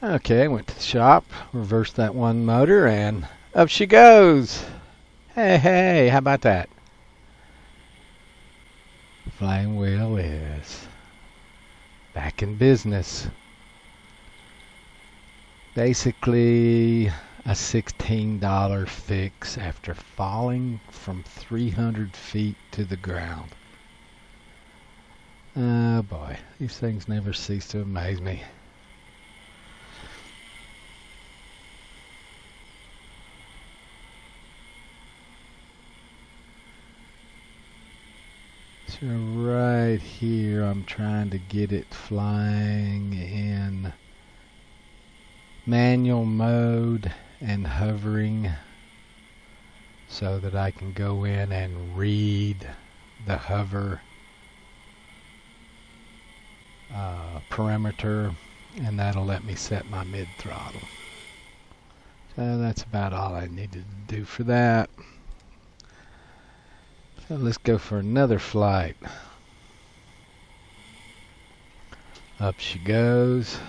Okay, went to the shop, reversed that one motor, and up she goes. Hey, hey, how about that? Flame wheel is back in business. Basically, a $16 fix after falling from 300 feet to the ground. Oh boy, these things never cease to amaze me. So right here I'm trying to get it flying in manual mode and hovering so that I can go in and read the hover parameter, and that'll let me set my mid throttle. So that's about all I needed to do for that. So let's go for another flight. Up she goes.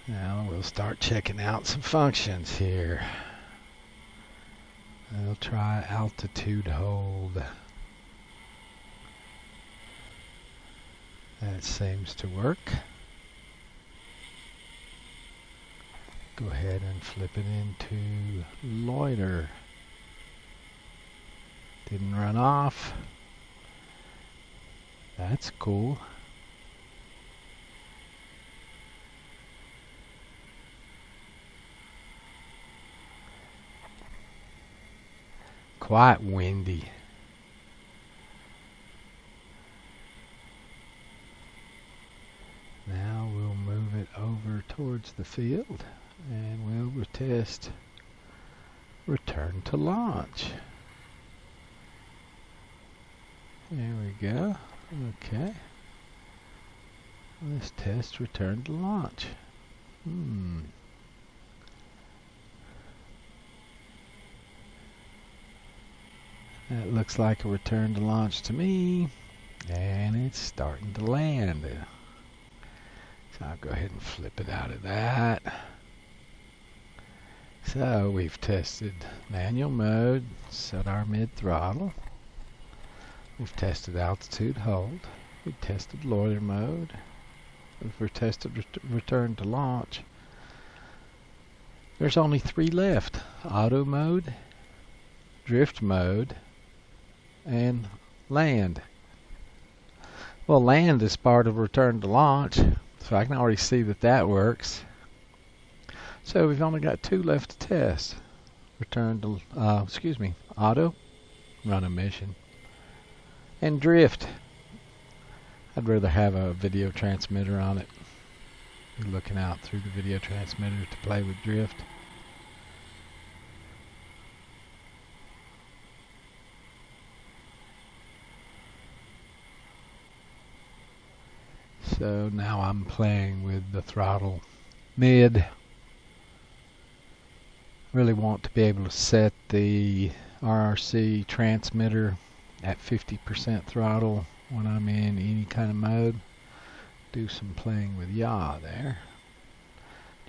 Now we'll start checking out some functions here. I'll try altitude hold. That seems to work. Go ahead and flip it into loiter. Didn't run off. That's cool. Quite windy. Now we'll move it over towards the field and we'll retest return to launch. There we go. Okay. Let's test return to launch. That looks like a return to launch to me, and it's starting to land. So I'll go ahead and flip it out of that. So we've tested manual mode, set our mid throttle. We've tested altitude hold. We've tested loiter mode. We've tested return to launch. There's only 3 left: auto mode, drift mode, and land. Well, land is part of return to launch, so I can already see that that works. So we've only got 2 left to test. Auto, run a mission, and drift. I'd rather have a video transmitter on it. You're looking out through the video transmitter to play with drift. So now I'm playing with the throttle mid. Really want to be able to set the RRC transmitter at 50% throttle when I'm in any kind of mode. Do some playing with yaw there,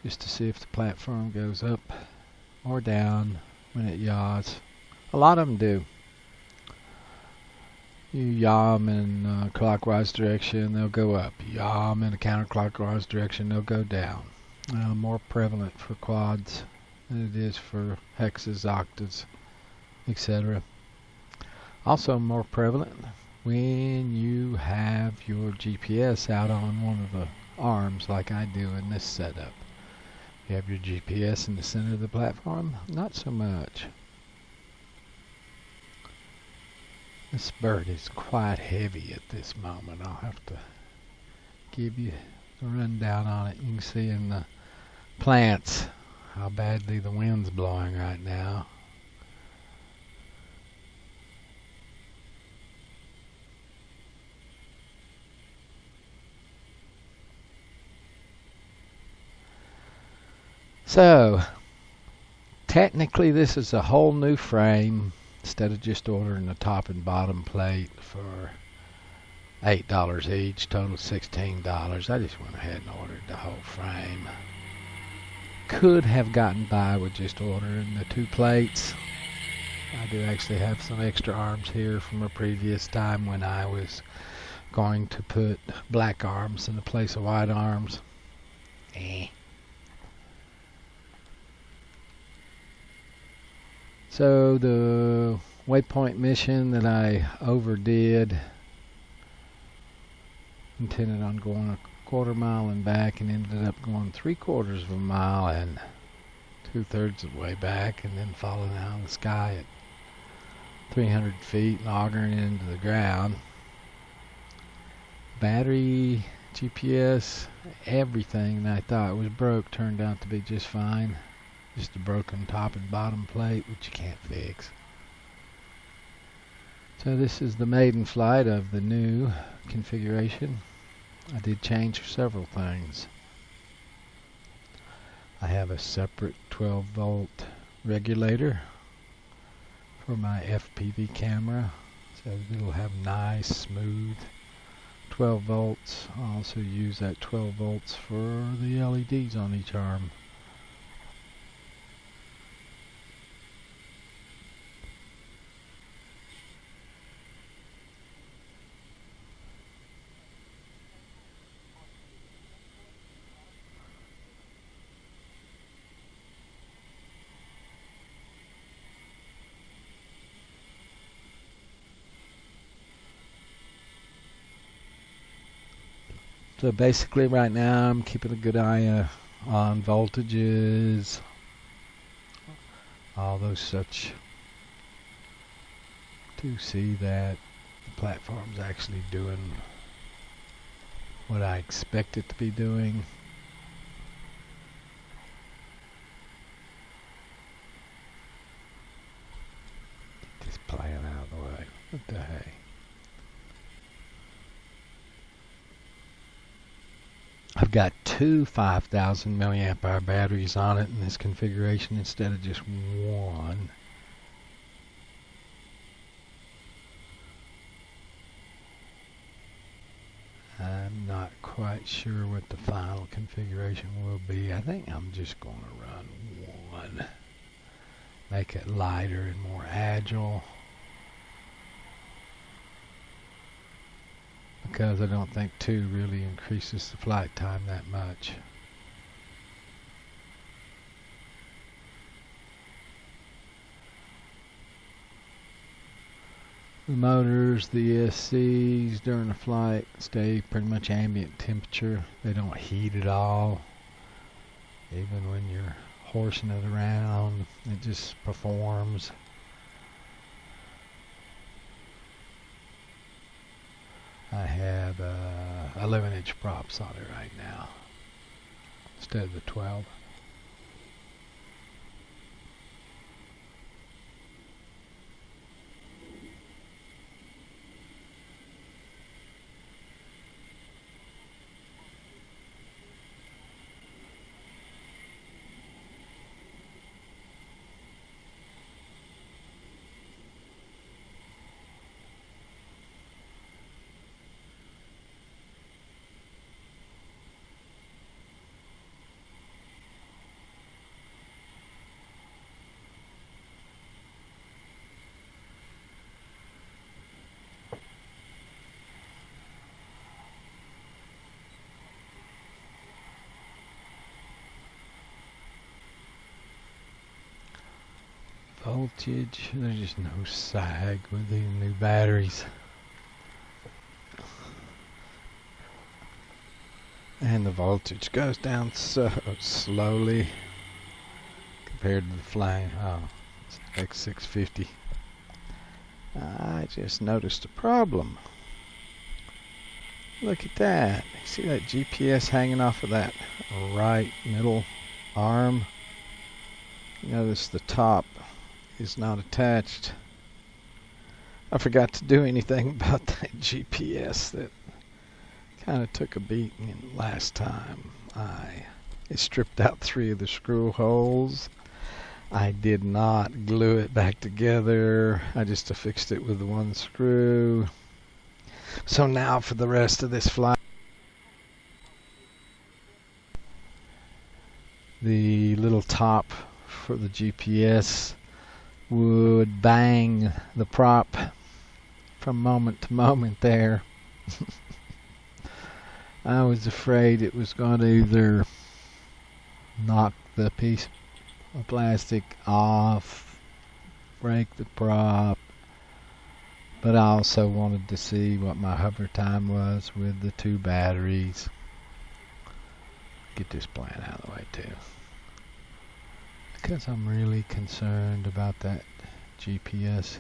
just to see if the platform goes up or down when it yaws. A lot of them do. You yaw them in a clockwise direction, they'll go up. You yaw them in a counterclockwise direction, they'll go down. More prevalent for quads than it is for hexes, octaves, etc. Also more prevalent when you have your GPS out on one of the arms like I do in this setup. You have your GPS in the center of the platform? Not so much. This bird is quite heavy at this moment. I'll have to give you a rundown on it. You can see in the plants how badly the wind's blowing right now. So, technically this is a whole new frame instead of just ordering the top and bottom plate for $8 each, total $16. I just went ahead and ordered the whole frame. Could have gotten by with just ordering the 2 plates. I do actually have some extra arms here from a previous time when I was going to put black arms in the place of white arms. So the waypoint mission that I overdid, intended on going a quarter mile and back, and ended up going 3/4 of a mile and 2/3 of the way back, and then falling out of the sky at 300 feet and augering into the ground. Battery, GPS, everything that I thought was broke turned out to be just fine. Just a broken top and bottom plate, which you can't fix. So this is the maiden flight of the new configuration. I did change several things. I have a separate 12-volt regulator for my FPV camera, so it'll have nice, smooth 12 volts. I also use that 12 volts for the LEDs on each arm. So basically right now I'm keeping a good eye on voltages, all those such, to see that the platform's actually doing what I expect it to be doing. Get this playing out of the way. What the heck? I've got 2 5,000 milliamp hour batteries on it in this configuration instead of just one. I'm not quite sure what the final configuration will be. I think I'm just going to run one. Make it lighter and more agile, because I don't think 2 really increases the flight time that much. The motors, the ESCs during the flight stay pretty much ambient temperature. They don't heat at all. Even when you're horsing it around, it just performs. I have 11-inch props on it right now instead of the 12. Voltage, there's just no sag with these new batteries. And the voltage goes down so slowly compared to the Flame. Oh, it's X650. I just noticed a problem. Look at that. You see that GPS hanging off of that right middle arm? You notice the top is not attached. I forgot to do anything about that GPS. That kind of took a beating last time. It stripped out 3 of the screw holes. I did not glue it back together. I just affixed it with the 1 screw. So now for the rest of this flight, the little top for the GPS would bang the prop from moment to moment there. I was afraid it was going to either knock the piece of plastic off, break the prop, but I also wanted to see what my hover time was with the 2 batteries. Get this plant out of the way too, because I'm really concerned about that GPS.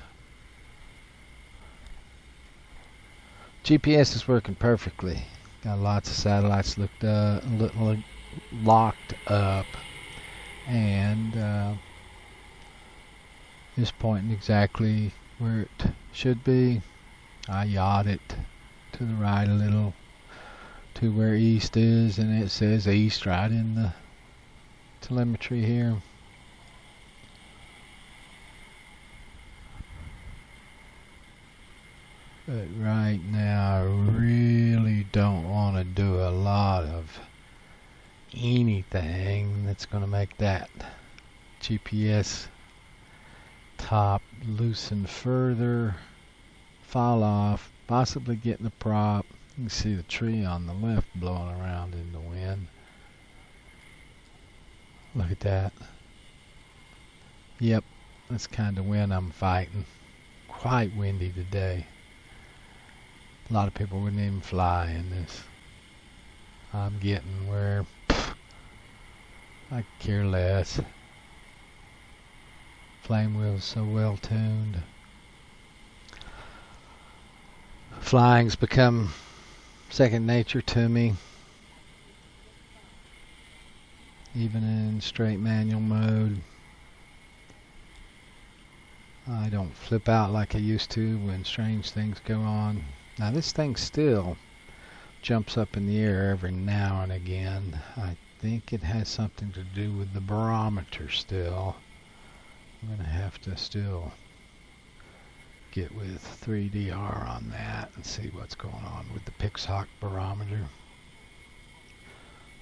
GPS is working perfectly. Got lots of satellites locked up, and is pointing exactly where it should be. I yaw it to the right a little to where east is, and it says east right in the telemetry here. But right now I really don't want to do a lot of anything that's going to make that GPS top loosen further, fall off, possibly getting the prop. You can see the tree on the left blowing around in the wind. Look at that. Yep, that's kind of wind I'm fighting. Quite windy today. A lot of people wouldn't even fly in this. I'm getting where I care less. Flame wheel's so well tuned. Flying's become second nature to me. Even in straight manual mode. I don't flip out like I used to when strange things go on. Now this thing still jumps up in the air every now and again. I think it has something to do with the barometer still. I'm going to have to still get with 3DR on that and see what's going on with the Pixhawk barometer.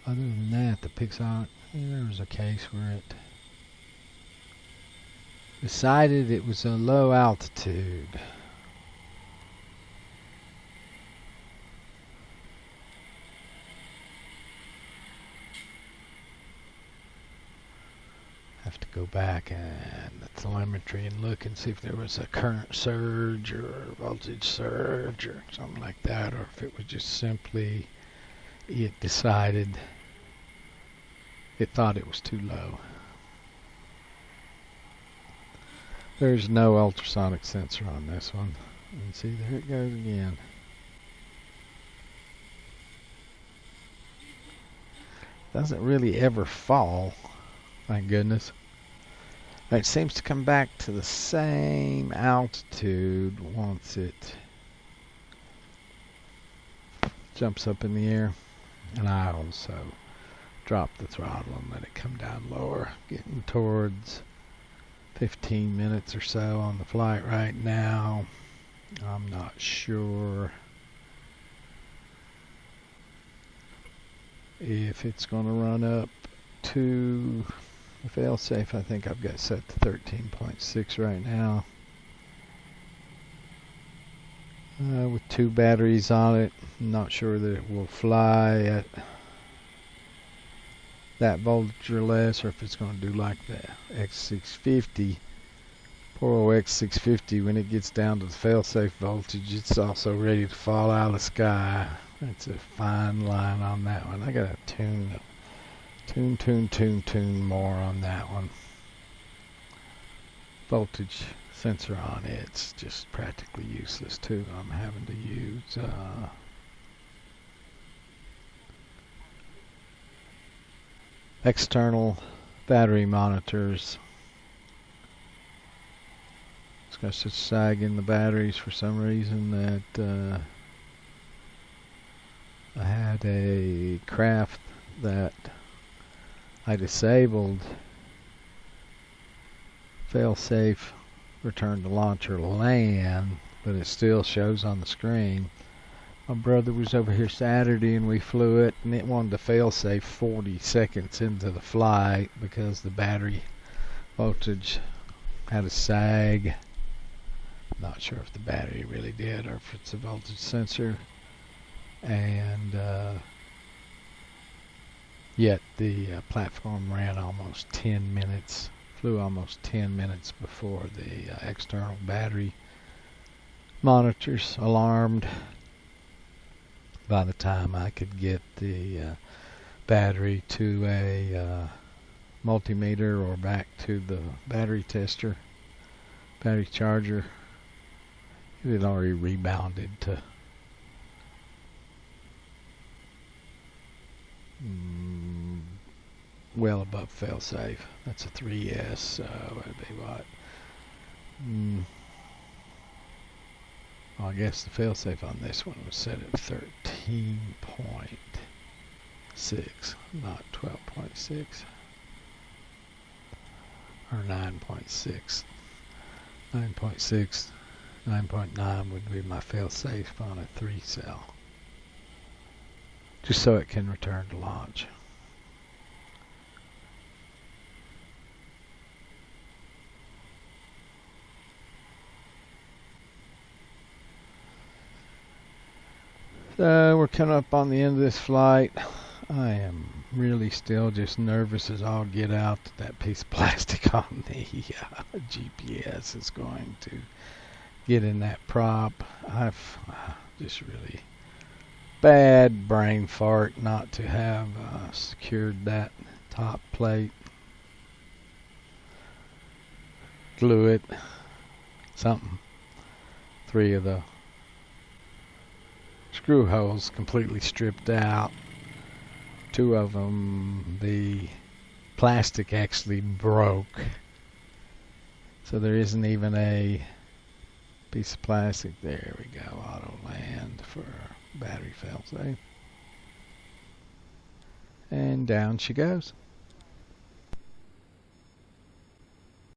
Other than that, the Pixhawk, there was a case where it decided it was a low altitude. Have to go back and the telemetry and look and see if there was a current surge or a voltage surge or something like that, or if it was just simply it decided it thought it was too low. There's no ultrasonic sensor on this one. And see, there it goes again. Doesn't really ever fall, thank goodness. It seems to come back to the same altitude once it jumps up in the air. And I also drop the throttle and let it come down lower, getting towards 15 minutes or so on the flight right now. I'm not sure if it's going to run up to the failsafe. I think I've got set to 13.6 right now. With 2 batteries on it, I'm not sure that it will fly at that voltage or less, or if it's going to do like the X650. Poor old X650, when it gets down to the failsafe voltage, it's also ready to fall out of the sky. It's a fine line on that one. I gotta tune more on that one. Voltage sensor on it's just practically useless too. I'm having to use external battery monitors. It's got such sag in the batteries for some reason that I had a craft that I disabled fail-safe return to launcher land, but it still shows on the screen My brother was over here Saturday and we flew it, and it wanted to fail-safe 40 seconds into the flight because the battery voltage had a sag. Not sure if the battery really did or if it's a voltage sensor. And yet the platform ran almost 10 minutes, flew almost 10 minutes before the external battery monitors alarmed. By the time I could get the battery to a multimeter or back to the battery tester, battery charger, it had already rebounded to well above fail-safe. That's a 3S, so it'd be what? Well, I guess the fail-safe on this one was set at 13.6, not 12.6 or 9.6. 9.6, 9.9 would be my fail-safe on a 3-cell, just so it can return to launch. So we're coming up on the end of this flight. I am really still just nervous as all get out that piece of plastic on the GPS is going to get in that prop. I've just really bad brain fart not to have secured that top plate. Glue it. Something. 3 of the screw holes completely stripped out. 2 of them, the plastic actually broke. So there isn't even a piece of plastic. There we go. Auto land for battery fail-safe. And down she goes.